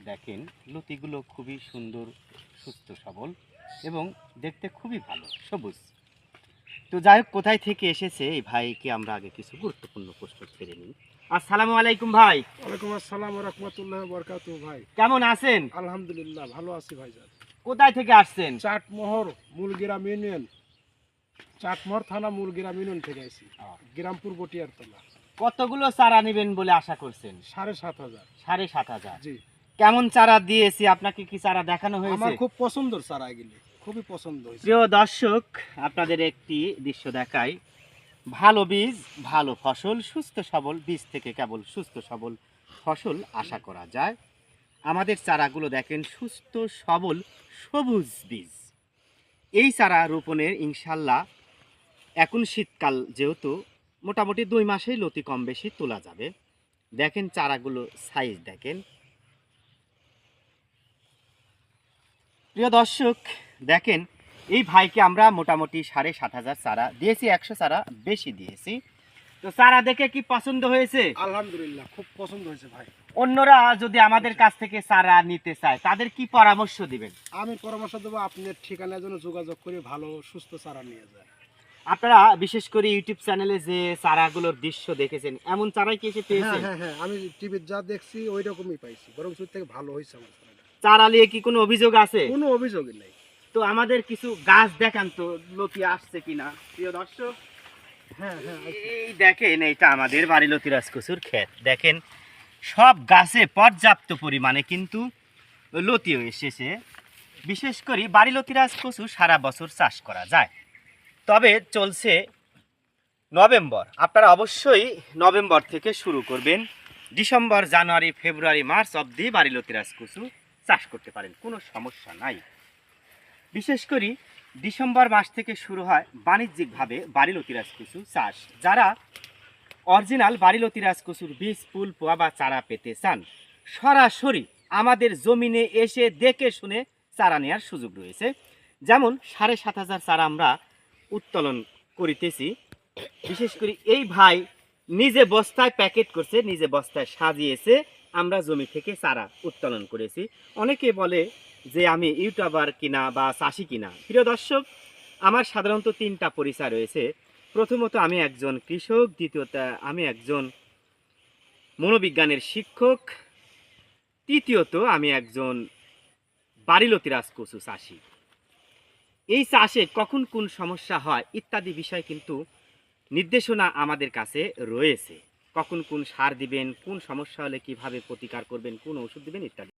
দেখেন লতিগুলো খুবই সুন্দর, সুস্থ সবল এবং দেখতে খুবই ভালো, সবুজ। তো যাই হোক, কোথায় থেকে এসেছে এই ভাইকে আমরা আগে কিছু গুরুত্বপূর্ণ প্রশ্ন ছেড়ে নিই। আসসালামু আলাইকুম ভাই। ওয়ালাইকুম আসসালাম ওয়া রাহমাতুল্লাহি ওয়া বারাকাতুহু। ভাই কেমন আছেন? আলহামদুলিল্লাহ ভালো আছি ভাইজান। কোথায় থেকে আসছেন? চাটমোহর মূলগ্রাম ইউনিয়ন, চাটমোহর থানা মূলগ্রাম ইউনিয়ন থেকে আইছি, গ্রামপুর বটিয়ারতলা। কতগুলো চারা নেবেন বলে আশা করছেন? ৭,৫০০। ৭,৫০০। জি। কেমন চারা দিয়েছি আপনাকে? কি চারা দেখানো আমার হয়েছে? খুব পছন্দের চারা এগুলি, খুবই পছন্দ হয়েছে। প্রিয় দর্শক, আপনাদের একটি দৃশ্য দেখাই। ভালো বীজ, ভালো ফসল, সুস্থ সবল বীজ থেকে কেবল সুস্থ সবল ফসল আশা করা যায়। আমাদের চারাগুলো দেখেন, সুস্থ সবল সবুজ বীজ। এই চারা রোপণের ইনশাল্লাহ এখন শীতকাল যেহেতু মোটামুটি 2 মাসেই লতি কম বেশি তোলা যাবে। দেখেন চারাগুলো সাইজ দেখেন। প্রিয় দর্শক, দেখেন এই ভাইকে আমরা মোটামুটি 7,500 চারা দিয়েছি, 100 চারা বেশি দিয়েছি। তো চারা দেখে কি পছন্দ হয়েছে? আলহামদুলিল্লাহ খুব পছন্দ হয়েছে ভাই। অন্যরা যদি আমাদের কাছ থেকে চারা নিতে চায় তাদের কি পরামর্শ দিবেন? আমি পরামর্শ দেবো আপনার ঠিকানার জন্য যোগাযোগ করে ভালো সুস্থ চারা নিয়ে যায়। আপনারা বিশেষ করে ইউটিউব চ্যানেলে যে চারাগুলোর দৃশ্য দেখেছেন, এমন চারাই কি এসে পেয়েছেন? হ্যাঁ আমি টিভিতে যা দেখছি ওই রকমই পাইছি, বরং সুর থেকে ভালো হয়েছে আমার চারাটা। চারা নিয়ে কি কোনো অভিযোগ আছে? কোনো অভিযোগই নেই। তো আমাদের কিছু গাছ দেখান তো, লতি আসছে কিনা। প্রিয় দর্শক, হ্যাঁ এই দেখেন, এইটা আমাদের বাড়ি লতিরাজ কচুর ক্ষেত। দেখেন সব গাছে পর্যাপ্ত পরিমাণে কিন্তু লতিও এসেছে। বিশেষ করে বাড়ি লতিরাজ কচু সারা বছর চাষ করা যায়। তবে চলছে নভেম্বর, আপনারা অবশ্যই নভেম্বর থেকে শুরু করবেন। ডিসেম্বর, জানুয়ারি, ফেব্রুয়ারি, মার্চ অবধি বাড়ি লতিরাজ কচু চাষ করতে পারেন, কোনো সমস্যা নাই। বিশেষ করে ডিসেম্বর মাস থেকে শুরু হয় বাণিজ্যিকভাবে বাড়ি লতিরাজ কচু চাষ। যারা অরিজিনাল বাড়ি লতিরাজ কচুর বীজ, ফুল, পোয়া বা চারা পেতে চান, সরাসরি আমাদের জমিনে এসে দেখে শুনে চারা নেওয়ার সুযোগ রয়েছে। যেমন 7,500 চারা আমরা উত্তোলন করিতেছি। বিশেষ করে এই ভাই নিজে বস্তায় প্যাকেট করছে, নিজে বস্তায় সাজিয়েছে, আমরা জমি থেকে চারা উত্তোলন করেছি। অনেকে বলে যে আমি ইউটিউবার কিনা বা চাষি কিনা। প্রিয় দর্শক, আমার সাধারণত 3টা পরিচয় রয়েছে। প্রথমত আমি একজন কৃষক, দ্বিতীয়ত আমি একজন মনোবিজ্ঞানের শিক্ষক, তৃতীয়ত আমি একজন বাড়ি লতিরাজ কচু চাষি। এই চাষে কখন কোন সমস্যা হয় ইত্যাদি বিষয় কিন্তু নির্দেশনা আমাদের কাছে রয়েছে। কখন কোন সার দিবেন, কোন সমস্যা হলে কিভাবে প্রতিকার করবেন, কোন ওষুধ দিবেন ইত্যাদি।